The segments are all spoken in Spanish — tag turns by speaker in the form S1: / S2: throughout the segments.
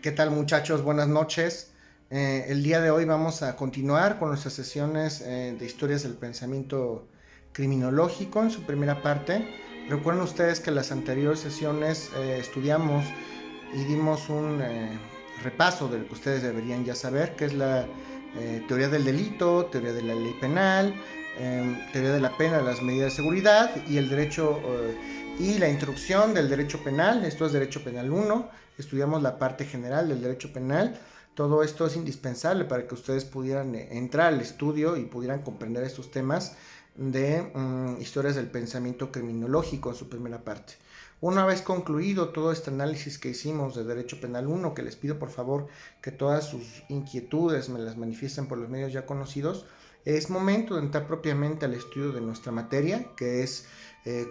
S1: ¿Qué tal, muchachos? Buenas noches. El día de hoy vamos a continuar con nuestras sesiones de historias del pensamiento criminológico en su primera parte. Recuerden ustedes que en las anteriores sesiones estudiamos y dimos un repaso de lo que ustedes deberían ya saber, que es la teoría del delito, teoría de la ley penal, teoría de la pena, las medidas de seguridad y el derecho y la introducción del derecho penal. Esto es derecho penal uno. Estudiamos la parte general del derecho penal. Todo esto es indispensable para que ustedes pudieran entrar al estudio y pudieran comprender estos temas de historias del pensamiento criminológico en su primera parte. Una vez concluido todo este análisis que hicimos de Derecho Penal uno, que les pido por favor que todas sus inquietudes me las manifiesten por los medios ya conocidos, es momento de entrar propiamente al estudio de nuestra materia, que es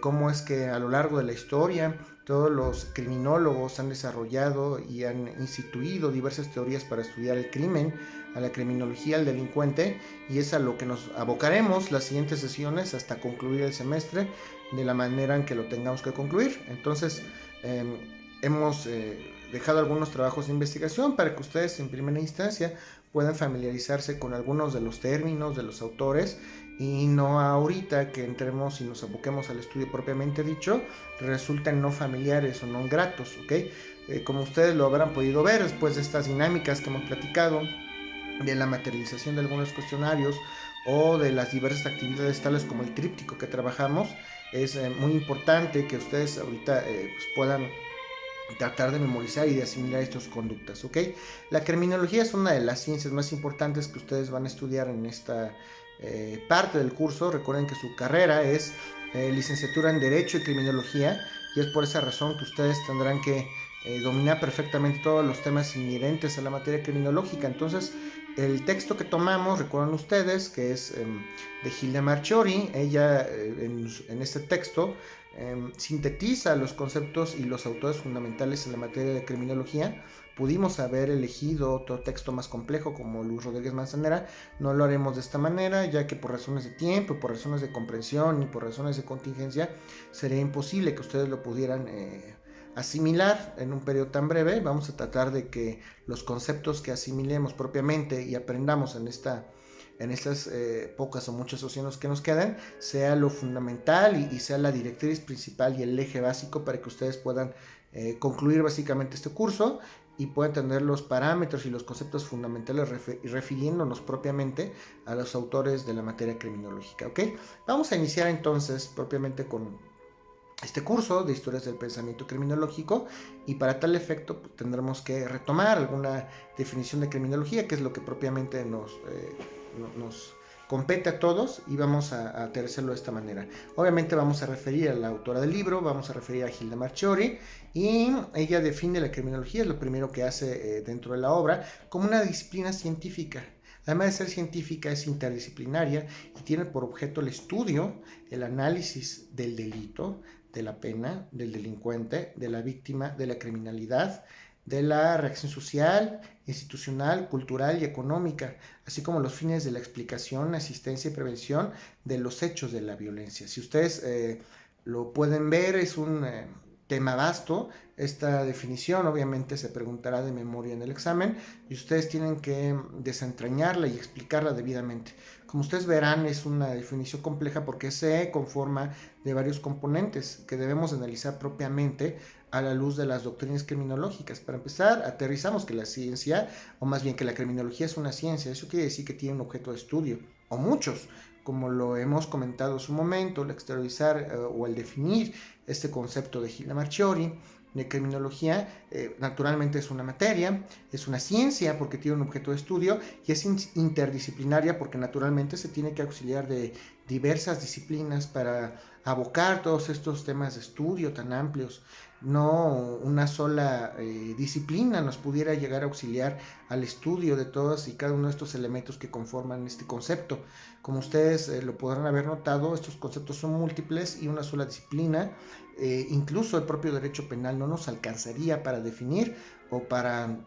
S1: cómo es que a lo largo de la historia todos los criminólogos han desarrollado y han instituido diversas teorías para estudiar el crimen, a la criminología, al delincuente, y es a lo que nos abocaremos las siguientes sesiones hasta concluir el semestre de la manera en que lo tengamos que concluir. Entonces, hemos dejado algunos trabajos de investigación para que ustedes en primera instancia puedan familiarizarse con algunos de los términos de los autores y no ahorita que entremos y nos aboquemos al estudio propiamente dicho, resulten no familiares o no gratos, ¿ok? Como ustedes lo habrán podido ver después de estas dinámicas que hemos platicado, de la materialización de algunos cuestionarios o de las diversas actividades tales como el tríptico que trabajamos, es muy importante que ustedes ahorita pues puedan tratar de memorizar y de asimilar estas conductas, ¿ok? La criminología es una de las ciencias más importantes que ustedes van a estudiar en esta parte del curso. Recuerden que su carrera es licenciatura en Derecho y Criminología y es por esa razón que ustedes tendrán que dominar perfectamente todos los temas inherentes a la materia criminológica. Entonces, el texto que tomamos, recuerdan ustedes, que es de Hilda Marchiori. Ella en este texto sintetiza los conceptos y los autores fundamentales en la materia de criminología. Pudimos haber elegido otro texto más complejo como Luis Rodríguez Manzanera. No lo haremos de esta manera, ya que por razones de tiempo, por razones de comprensión y por razones de contingencia sería imposible que ustedes lo pudieran asimilar en un periodo tan breve. Vamos a tratar de que los conceptos que asimilemos propiamente y aprendamos en estas pocas o muchas opciones que nos quedan, sea lo fundamental y sea la directriz principal y el eje básico para que ustedes puedan concluir básicamente este curso y puedan tener los parámetros y los conceptos fundamentales refiriéndonos propiamente a los autores de la materia criminológica, ¿ok? Vamos a iniciar entonces propiamente con este curso de historias del pensamiento criminológico y para tal efecto pues, tendremos que retomar alguna definición de criminología, que es lo que propiamente nos compete a todos y vamos a aterrizarlo de esta manera. Obviamente vamos a referir a la autora del libro, vamos a referir a Hilda Marchiori y ella define la criminología, es lo primero que hace dentro de la obra, como una disciplina científica. Además de ser científica, es interdisciplinaria y tiene por objeto el estudio, el análisis del delito, de la pena, del delincuente, de la víctima, de la criminalidad, de la reacción social, institucional, cultural y económica, así como los fines de la explicación, asistencia y prevención de los hechos de la violencia. Si ustedes lo pueden ver, es un tema vasto. Esta definición obviamente se preguntará de memoria en el examen y ustedes tienen que desentrañarla y explicarla debidamente. Como ustedes verán, es una definición compleja porque se conforma de varios componentes que debemos analizar propiamente a la luz de las doctrinas criminológicas. Para empezar, aterrizamos que la ciencia, o más bien que la criminología es una ciencia. Eso quiere decir que tiene un objeto de estudio, o muchos, como lo hemos comentado en su momento, el exteriorizar o el definir este concepto de Hilda Marchiori de criminología, naturalmente es una materia, es una ciencia porque tiene un objeto de estudio y es interdisciplinaria porque naturalmente se tiene que auxiliar de diversas disciplinas para abocar todos estos temas de estudio tan amplios. No una sola disciplina nos pudiera llegar a auxiliar al estudio de todos y cada uno de estos elementos que conforman este concepto. Como ustedes lo podrán haber notado, estos conceptos son múltiples y una sola disciplina, incluso el propio derecho penal no nos alcanzaría para definir o para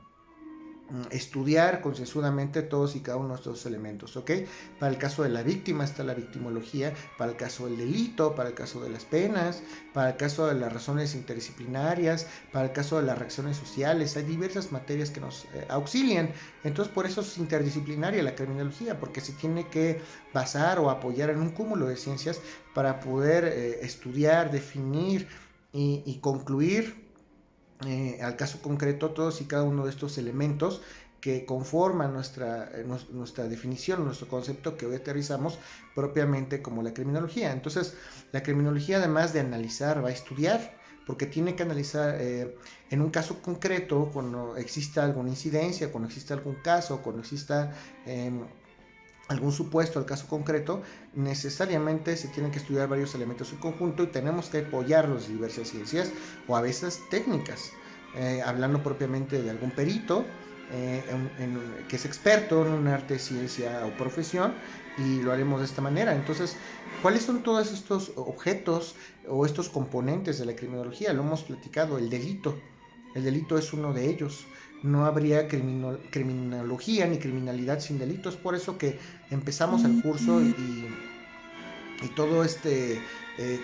S1: estudiar concienzudamente todos y cada uno de estos elementos, ¿ok? Para el caso de la víctima está la victimología, para el caso del delito, para el caso de las penas, para el caso de las razones interdisciplinarias, para el caso de las reacciones sociales, hay diversas materias que nos auxilian, entonces por eso es interdisciplinaria la criminología, porque se tiene que basar o apoyar en un cúmulo de ciencias para poder estudiar, definir y concluir al caso concreto todos y cada uno de estos elementos que conforman nuestra definición, nuestro concepto que hoy aterrizamos propiamente como la criminología. Entonces, la criminología, además de analizar, va a estudiar, porque tiene que analizar en un caso concreto, cuando exista alguna incidencia, cuando exista algún caso, cuando exista algún supuesto al caso concreto, necesariamente se tienen que estudiar varios elementos en conjunto y tenemos que apoyarlos de diversas ciencias o a veces técnicas, hablando propiamente de algún perito que es experto en un arte, ciencia o profesión, y lo haremos de esta manera. Entonces, ¿cuáles son todos estos objetos o estos componentes de la criminología? Lo hemos platicado, el delito. El delito es uno de ellos. No habría criminología ni criminalidad sin delitos. Por eso que empezamos el curso y todo este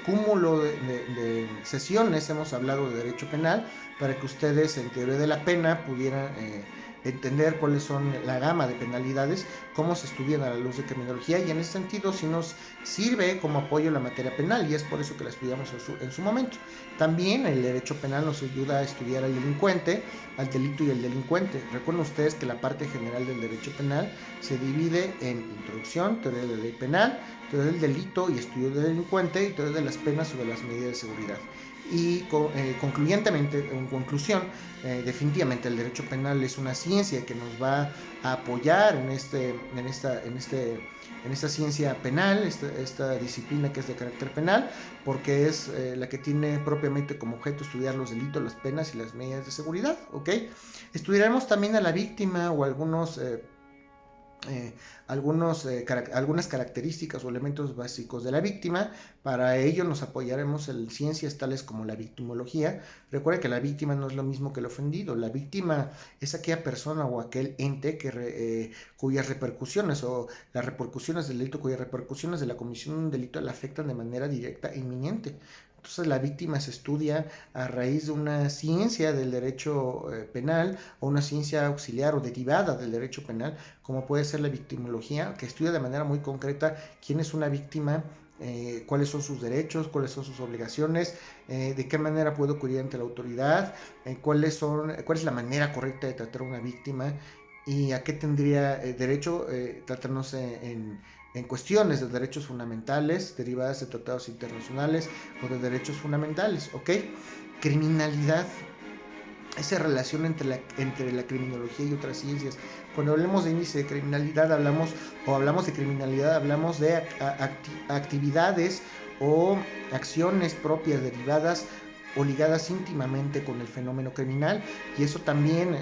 S1: cúmulo de sesiones hemos hablado de derecho penal para que ustedes en teoría de la pena pudieran entender cuáles son la gama de penalidades, cómo se estudian a la luz de criminología, y en ese sentido sí nos sirve como apoyo la materia penal, y es por eso que la estudiamos en su momento. También el derecho penal nos ayuda a estudiar al delincuente, al delito y al delincuente. Recuerden ustedes que la parte general del derecho penal se divide en introducción, teoría de la ley penal, teoría del delito y estudio del delincuente, y teoría de las penas sobre las medidas de seguridad. Y concluyentemente, en conclusión, definitivamente el derecho penal es una ciencia que nos va a apoyar en esta ciencia penal, esta disciplina que es de carácter penal, porque es la que tiene propiamente como objeto estudiar los delitos, las penas y las medidas de seguridad, ¿ok? Estudiaremos también a la víctima o algunas características o elementos básicos de la víctima. Para ello nos apoyaremos en ciencias tales como la victimología. Recuerda que la víctima no es lo mismo que el ofendido. La víctima es aquella persona o aquel ente cuyas repercusiones o las repercusiones del delito, cuyas repercusiones de la comisión de un delito le afectan de manera directa e inminente. Entonces la víctima se estudia a raíz de una ciencia del derecho penal o una ciencia auxiliar o derivada del derecho penal, como puede ser la victimología, que estudia de manera muy concreta quién es una víctima, cuáles son sus derechos, cuáles son sus obligaciones, de qué manera puede ocurrir ante la autoridad, cuál es la manera correcta de tratar a una víctima y a qué tendría derecho tratándose en cuestiones de derechos fundamentales derivadas de tratados internacionales o de derechos fundamentales, ¿ok? Criminalidad, esa relación entre la criminología y otras ciencias. Cuando hablamos de índice de criminalidad hablamos de actividades o acciones propias derivadas o ligadas íntimamente con el fenómeno criminal, y eso también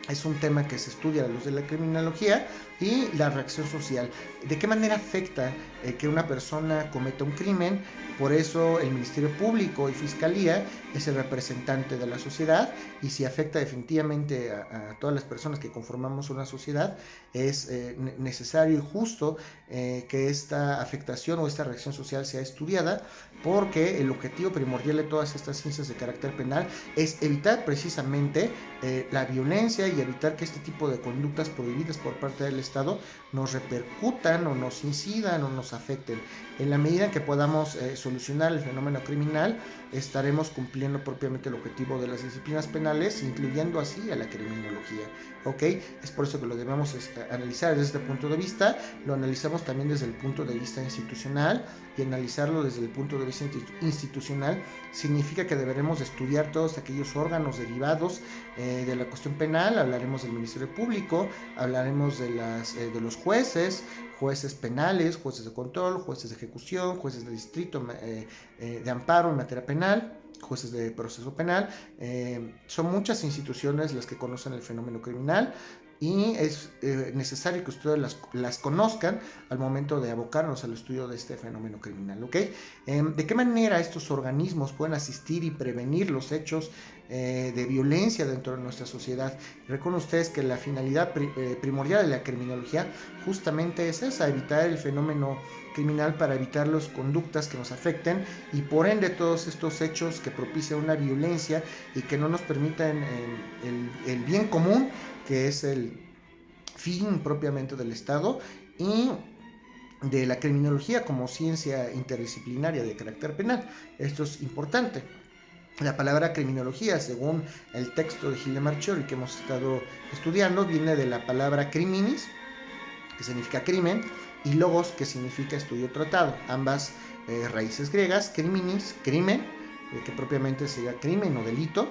S1: es un tema que se estudia a la luz de la criminología. Y la reacción social, de qué manera afecta que una persona cometa un crimen. Por eso el Ministerio Público y Fiscalía es el representante de la sociedad, y si afecta definitivamente a todas las personas que conformamos una sociedad, es necesario y justo que esta afectación o esta reacción social sea estudiada, porque el objetivo primordial de todas estas ciencias de carácter penal es evitar precisamente la violencia y evitar que este tipo de conductas prohibidas por parte del Estado nos repercutan o nos incidan o nos afecten. En la medida en que podamos solucionar el fenómeno criminal, estaremos cumpliendo propiamente el objetivo de las disciplinas penales, incluyendo así a la criminología, ¿ok? Es por eso que lo debemos analizar desde este punto de vista. Lo analizamos también desde el punto de vista institucional, y analizarlo desde el punto de vista institucional significa que deberemos estudiar todos aquellos órganos derivados de la cuestión penal. Hablaremos del Ministerio Público, hablaremos de los jueces penales, jueces de control, jueces de ejecución, jueces de distrito de amparo en materia penal, jueces de proceso penal. Son muchas instituciones las que conocen el fenómeno criminal, y es necesario que ustedes las conozcan al momento de abocarnos al estudio de este fenómeno criminal, ¿ok? ¿De qué manera estos organismos pueden asistir y prevenir los hechos de violencia dentro de nuestra sociedad. Recuerden ustedes que la finalidad primordial de la criminología justamente es esa, evitar el fenómeno criminal para evitar las conductas que nos afecten y por ende todos estos hechos que propician una violencia y que no nos permitan el bien común, que es el fin propiamente del Estado, y de la criminología como ciencia interdisciplinaria de carácter penal. Esto es importante. La palabra criminología, según el texto de Gil de Marchiori que hemos estado estudiando, viene de la palabra criminis, que significa crimen, y logos, que significa estudio tratado. Ambas raíces griegas, criminis, crimen, que propiamente sería crimen o delito,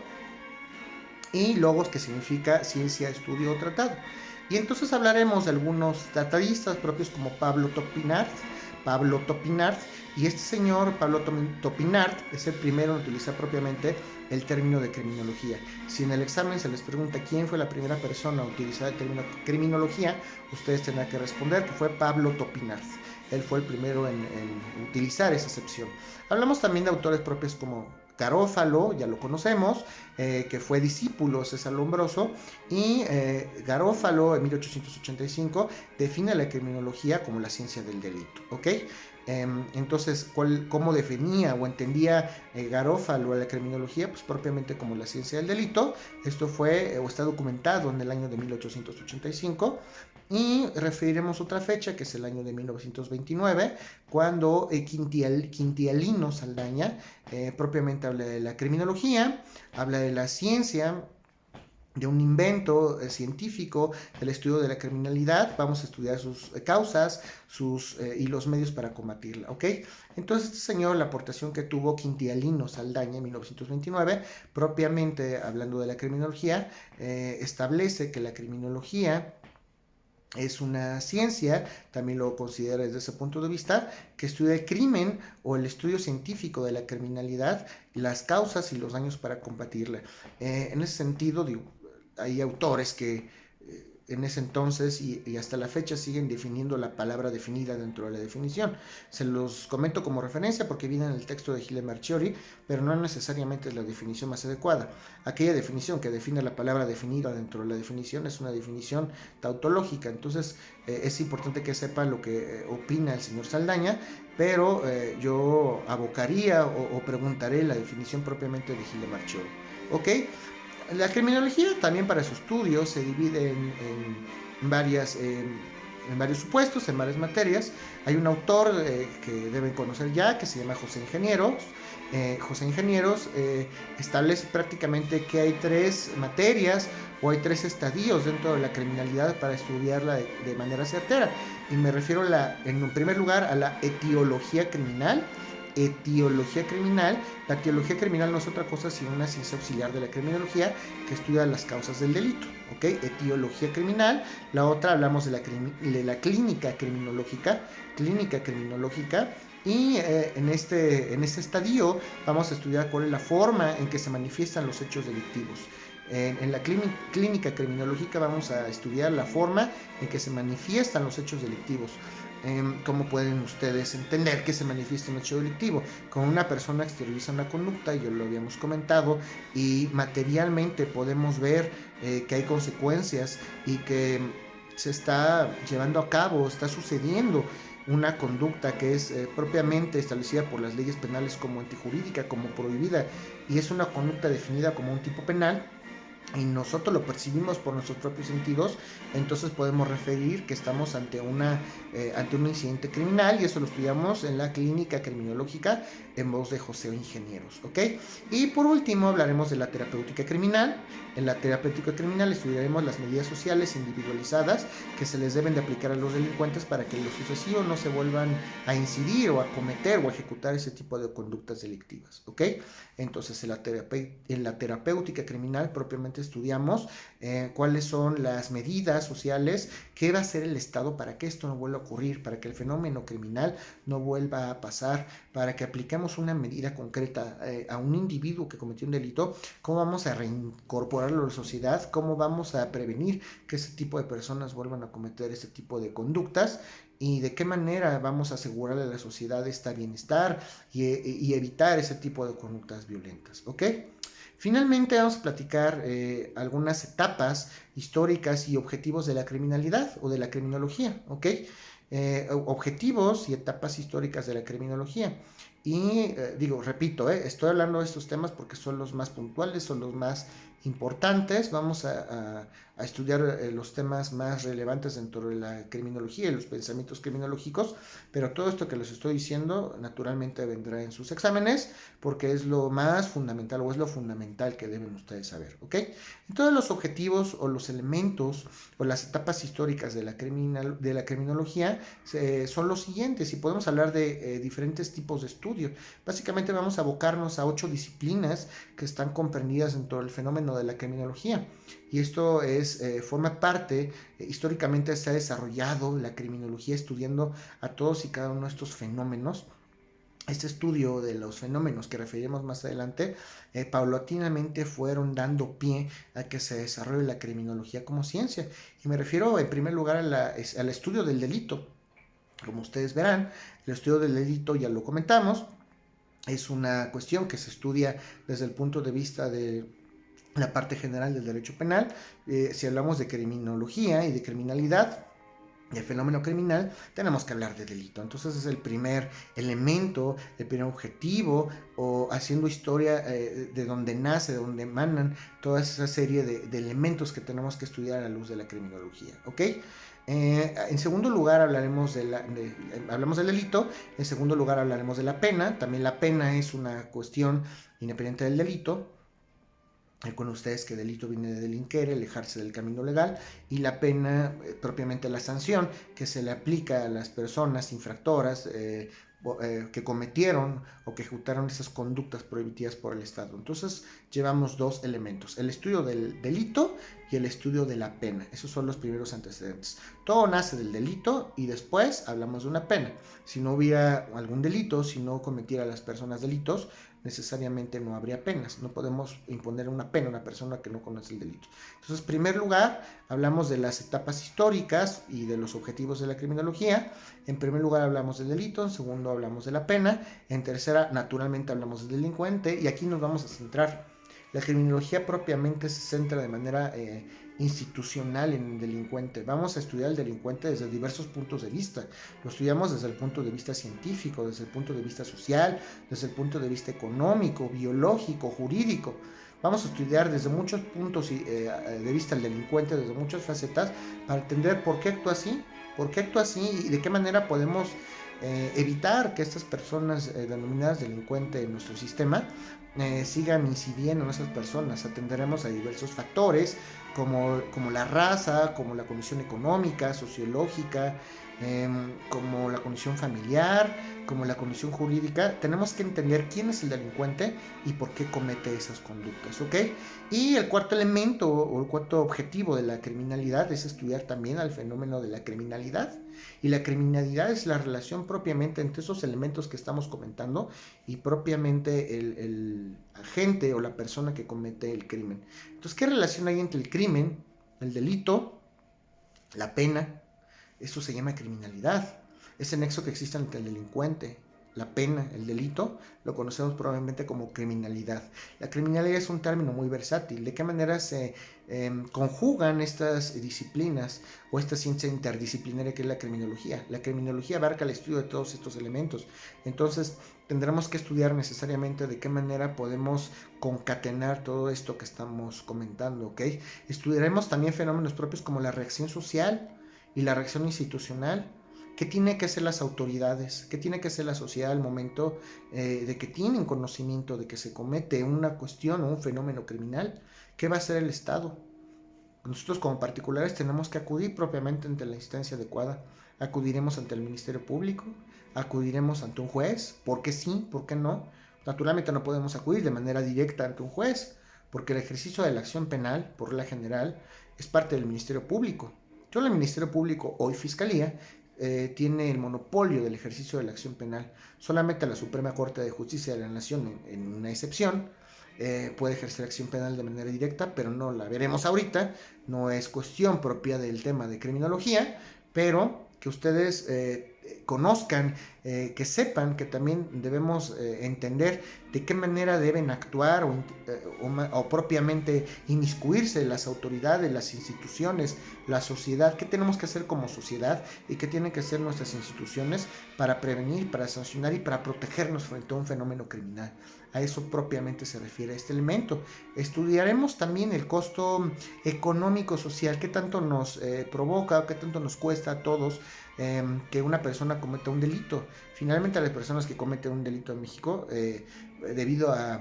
S1: y logos, que significa ciencia, estudio o tratado. Y entonces hablaremos de algunos tratadistas propios como Pablo Topinard, y este señor, Pablo Topinard, es el primero en utilizar propiamente el término de criminología. Si en el examen se les pregunta quién fue la primera persona a utilizar el término criminología, ustedes tendrán que responder que fue Pablo Topinard. Él fue el primero en utilizar esa acepción. Hablamos también de autores propios como Garófalo, ya lo conocemos, que fue discípulo de César Lombroso, y Garófalo en 1885 define la criminología como la ciencia del delito, ¿ok? Entonces, ¿cómo definía o entendía Garófalo la criminología? Pues propiamente como la ciencia del delito. Esto fue o está documentado en el año de 1885. Y referiremos otra fecha, que es el año de 1929, cuando Quintialino Saldaña propiamente habla de la criminología, habla de la ciencia, de un invento científico del estudio de la criminalidad. Vamos a estudiar sus causas y los medios para combatirla, ¿ok? Entonces este señor, la aportación que tuvo Quintialino Saldaña en 1929, propiamente hablando de la criminología, establece que la criminología es una ciencia, también lo considera desde ese punto de vista, que estudia el crimen o el estudio científico de la criminalidad, las causas y los daños para combatirla. En ese sentido, digo, hay autores que en ese entonces y hasta la fecha siguen definiendo la palabra definida dentro de la definición. Se los comento como referencia porque viene en el texto de Gil de Marchiori, pero no necesariamente es la definición más adecuada. Aquella definición que define la palabra definida dentro de la definición es una definición tautológica. Entonces es importante que sepa lo que opina el señor Saldaña, pero yo abocaría o preguntaré la definición propiamente de Gil de Marchiori. ¿Ok? La criminología también para su estudio se divide en varios supuestos, en varias materias. Hay un autor que deben conocer ya, que se llama José Ingenieros. José Ingenieros establece prácticamente que hay tres materias o hay tres estadios dentro de la criminalidad para estudiarla de manera certera. Y me refiero en un primer lugar a la etiología criminal. Etiología criminal. La etiología criminal no es otra cosa sino una ciencia auxiliar de la criminología que estudia las causas del delito, ¿ok? Etiología criminal. La otra, hablamos de la clínica criminológica, y en este estadio vamos a estudiar cuál es la forma en que se manifiestan los hechos delictivos. En la clínica criminológica vamos a estudiar la forma en que se manifiestan los hechos delictivos. ¿Cómo pueden ustedes entender que se manifiesta un hecho delictivo? Con una persona exterioriza una conducta, ya lo habíamos comentado, y materialmente podemos ver que hay consecuencias y que se está llevando a cabo, está sucediendo una conducta que es propiamente establecida por las leyes penales como antijurídica, como prohibida, y es una conducta definida como un tipo penal, y nosotros lo percibimos por nuestros propios sentidos, entonces podemos referir que estamos ante un incidente criminal, y eso lo estudiamos en la clínica criminológica en voz de José Ingenieros, ¿ok? Y por último hablaremos de la terapéutica criminal. En la terapéutica criminal estudiaremos las medidas sociales individualizadas que se les deben de aplicar a los delincuentes para que en lo sucesivo no se vuelvan a incidir o a cometer o a ejecutar ese tipo de conductas delictivas, ¿ok? Entonces en la terapéutica criminal propiamente estudiamos cuáles son las medidas sociales que va a hacer el Estado para que esto no vuelva a ocurrir, para que el fenómeno criminal no vuelva a pasar, para que apliquemos una medida concreta a un individuo que cometió un delito, cómo vamos a reincorporarlo a la sociedad, cómo vamos a prevenir que ese tipo de personas vuelvan a cometer ese tipo de conductas, y de qué manera vamos a asegurarle a la sociedad este bienestar y evitar ese tipo de conductas violentas, ¿ok? Finalmente vamos a platicar algunas etapas históricas y objetivos de la criminalidad o de la criminología, ¿ok? Objetivos y etapas históricas de la criminología. Y repito, estoy hablando de estos temas porque son los más puntuales, son los más importantes. Vamos a estudiar los temas más relevantes dentro de la criminología y los pensamientos criminológicos, pero todo esto que les estoy diciendo naturalmente vendrá en sus exámenes porque es lo más fundamental o es lo fundamental que deben ustedes saber, ¿ok? Entonces los objetivos o los elementos o las etapas históricas de la criminología son los siguientes y podemos hablar de diferentes tipos de estudio. Básicamente vamos a abocarnos a 8 disciplinas que están comprendidas dentro del fenómeno de la criminología. Y esto forma parte, históricamente se ha desarrollado la criminología estudiando a todos y cada uno de estos fenómenos. Este estudio de los fenómenos que referiremos más adelante, paulatinamente fueron dando pie a que se desarrolle la criminología como ciencia. Y me refiero en primer lugar al estudio del delito. Como ustedes verán, el estudio del delito ya lo comentamos, es una cuestión que se estudia desde el punto de vista de la parte general del derecho penal. Si hablamos de criminología y de criminalidad, el fenómeno criminal, tenemos que hablar de delito. Entonces es el primer elemento, el primer objetivo, o haciendo historia de donde nace, de donde emanan toda esa serie de elementos que tenemos que estudiar a la luz de la criminología, ¿ok? En segundo lugar hablamos del delito. En segundo lugar hablaremos de la pena. También la pena es una cuestión independiente del delito. Con ustedes que delito viene de delinquere, alejarse del camino legal, y la pena, propiamente la sanción que se le aplica a las personas infractoras que cometieron o que ejecutaron esas conductas prohibidas por el Estado. Entonces llevamos dos elementos, el estudio del delito y el estudio de la pena. Esos son los primeros antecedentes. Todo nace del delito y después hablamos de una pena. Si no hubiera algún delito, si no cometiera las personas delitos, necesariamente no habría penas. No podemos imponer una pena a una persona que no conoce el delito. Entonces, en primer lugar, hablamos de las etapas históricas y de los objetivos de la criminología. En primer lugar hablamos del delito, en segundo hablamos de la pena, en tercera naturalmente hablamos del delincuente, y aquí nos vamos a centrar. La criminología propiamente se centra de manera institucional en el delincuente. Vamos a estudiar al delincuente desde diversos puntos de vista. Lo estudiamos desde el punto de vista científico, desde el punto de vista social, desde el punto de vista económico, biológico, jurídico. Vamos a estudiar desde muchos puntos de vista al delincuente, desde muchas facetas, para entender por qué actúa así y de qué manera podemos evitar que estas personas denominadas delincuentes en nuestro sistema sigan incidiendo en esas personas. Atenderemos a diversos factores como la raza, como la condición económica, sociológica, como la condición familiar, como la condición jurídica. Tenemos que entender quién es el delincuente y por qué comete esas conductas, ¿ok? Y el cuarto elemento o el cuarto objetivo de la criminalidad es estudiar también al fenómeno de la criminalidad. Y la criminalidad es la relación propiamente entre esos elementos que estamos comentando y propiamente el agente o la persona que comete el crimen. Entonces, ¿qué relación hay entre el crimen, el delito, la pena? Eso se llama criminalidad. Ese nexo que existe entre el delincuente, la pena, el delito, lo conocemos probablemente como criminalidad. La criminalidad es un término muy versátil. ¿De qué manera se conjugan estas disciplinas o esta ciencia interdisciplinaria que es la criminología? La criminología abarca el estudio de todos estos elementos. Entonces, tendremos que estudiar necesariamente de qué manera podemos concatenar todo esto que estamos comentando, ¿ok? Estudiaremos también fenómenos propios como la reacción social y la reacción institucional. ¿Qué tiene que hacer las autoridades? ¿Qué tiene que hacer la sociedad al momento de que tienen conocimiento de que se comete una cuestión o un fenómeno criminal? ¿Qué va a hacer el Estado? Nosotros como particulares tenemos que acudir propiamente ante la instancia adecuada. Acudiremos ante el Ministerio Público, acudiremos ante un juez. ¿Por qué sí? ¿Por qué no? Naturalmente no podemos acudir de manera directa ante un juez, porque el ejercicio de la acción penal, por regla general, es parte del Ministerio Público. El Ministerio Público, hoy Fiscalía, tiene el monopolio del ejercicio de la acción penal. Solamente la Suprema Corte de Justicia de la Nación, en una excepción, puede ejercer acción penal de manera directa, pero no la veremos ahorita. No es cuestión propia del tema de criminología, pero que ustedes conozcan, que sepan que también debemos entender de qué manera deben actuar o propiamente inmiscuirse las autoridades, las instituciones, la sociedad, qué tenemos que hacer como sociedad y qué tienen que hacer nuestras instituciones para prevenir, para sancionar y para protegernos frente a un fenómeno criminal. A eso propiamente se refiere este elemento. Estudiaremos también el costo económico, social, qué tanto nos provoca, qué tanto nos cuesta a todos que una persona cometa un delito. Finalmente, a las personas que cometen un delito en México, debido a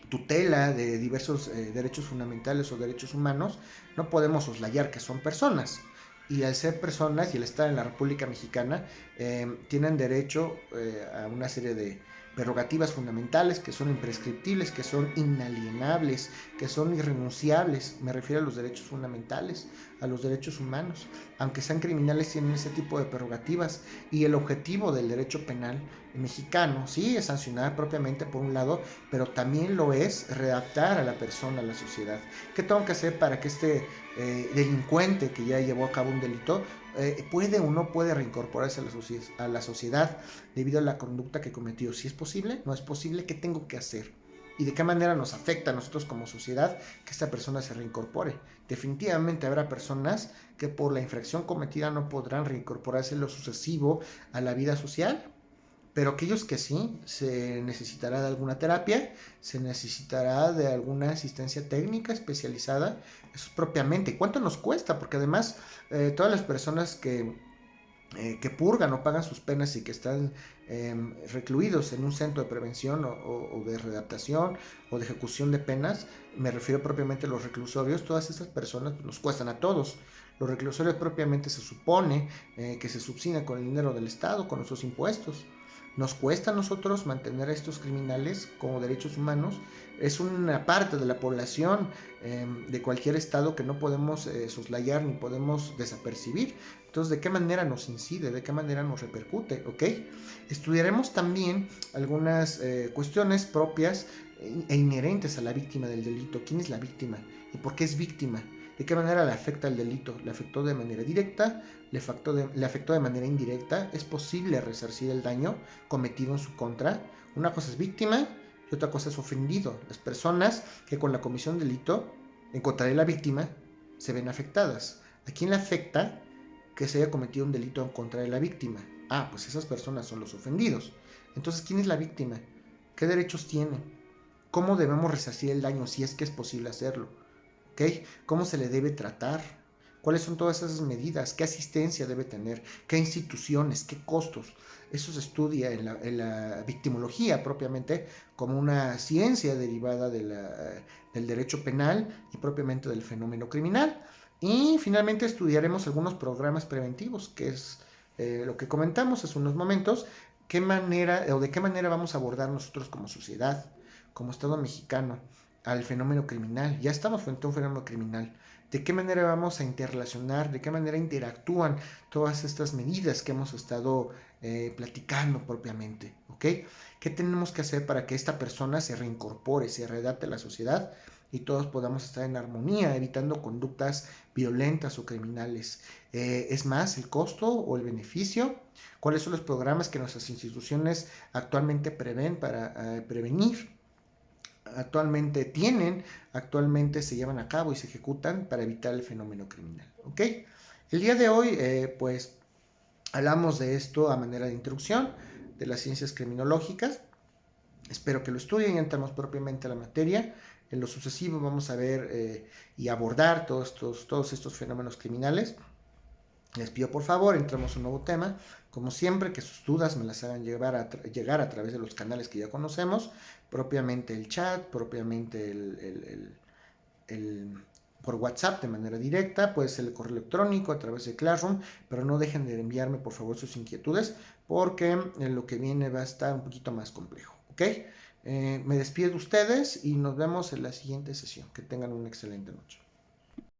S1: tutela de diversos derechos fundamentales o derechos humanos, no podemos soslayar que son personas. Y al ser personas y al estar en la República Mexicana, tienen derecho a una serie de prerrogativas fundamentales que son imprescriptibles, que son inalienables, que son irrenunciables. Me refiero a los derechos fundamentales, a los derechos humanos. Aunque sean criminales, tienen ese tipo de prerrogativas. Y el objetivo del derecho penal mexicano, sí, es sancionar propiamente por un lado, pero también lo es redactar a la persona, a la sociedad. ¿Qué tengo que hacer para que este delincuente que ya llevó a cabo un delito puede o no puede reincorporarse a la sociedad debido a la conducta que cometió? Si es posible, no es posible, ¿qué tengo que hacer? ¿Y de qué manera nos afecta a nosotros como sociedad que esta persona se reincorpore? Definitivamente habrá personas que por la infracción cometida no podrán reincorporarse en lo sucesivo a la vida social, pero aquellos que sí, se necesitará de alguna terapia, se necesitará de alguna asistencia técnica especializada, eso es propiamente. ¿Cuánto nos cuesta? Porque además todas las personas que purgan o pagan sus penas y que están recluidos en un centro de prevención o de readaptación o de ejecución de penas, me refiero propiamente a los reclusorios, todas esas personas pues, nos cuestan a todos. Los reclusorios propiamente se supone que se subsidian con el dinero del Estado, con nuestros impuestos. Nos cuesta a nosotros mantener a estos criminales como derechos humanos. Es una parte de la población de cualquier estado que no podemos soslayar ni podemos desapercibir. Entonces, ¿de qué manera nos incide? ¿De qué manera nos repercute? ¿Ok? Estudiaremos también algunas cuestiones propias e inherentes a la víctima del delito. ¿Quién es la víctima? ¿Y por qué es víctima? ¿De qué manera le afecta el delito? ¿Le afectó de manera directa? ¿Le afectó de manera indirecta? ¿Es posible resarcir el daño cometido en su contra? Una cosa es víctima y otra cosa es ofendido. Las personas que con la comisión del delito en contra de la víctima se ven afectadas. ¿A quién le afecta que se haya cometido un delito en contra de la víctima? Ah, pues esas personas son los ofendidos. Entonces, ¿quién es la víctima? ¿Qué derechos tiene? ¿Cómo debemos resarcir el daño si es que es posible hacerlo? ¿Okay? ¿Cómo se le debe tratar? ¿Cuáles son todas esas medidas? ¿Qué asistencia debe tener? ¿Qué instituciones? ¿Qué costos? Eso se estudia en la victimología propiamente como una ciencia derivada del derecho penal y propiamente del fenómeno criminal. Y finalmente estudiaremos algunos programas preventivos, que es lo que comentamos hace unos momentos, qué manera o de qué manera vamos a abordar nosotros como sociedad, como Estado mexicano, al fenómeno criminal. Ya estamos frente a un fenómeno criminal. ¿De qué manera vamos a interrelacionar? ¿De qué manera interactúan todas estas medidas que hemos estado platicando propiamente? ¿Ok? ¿Qué tenemos que hacer para que esta persona se reincorpore, se readapte a la sociedad y todos podamos estar en armonía, evitando conductas violentas o criminales? ¿Es más el costo o el beneficio? ¿Cuáles son los programas que nuestras instituciones actualmente prevén para prevenir? Actualmente se llevan a cabo y se ejecutan para evitar el fenómeno criminal. ¿Ok? El día de hoy, pues, hablamos de esto a manera de introducción, de las ciencias criminológicas. Espero que lo estudien y entramos propiamente a la materia. En lo sucesivo vamos a ver y abordar todos estos fenómenos criminales. Les pido por favor, entremos a un nuevo tema. Como siempre, que sus dudas me las hagan llegar a través de los canales que ya conocemos, propiamente el chat, propiamente por WhatsApp de manera directa, puede ser el correo electrónico a través de Classroom, pero no dejen de enviarme por favor sus inquietudes, porque en lo que viene va a estar un poquito más complejo, ¿ok? Me despido de ustedes y nos vemos en la siguiente sesión. Que tengan una excelente noche.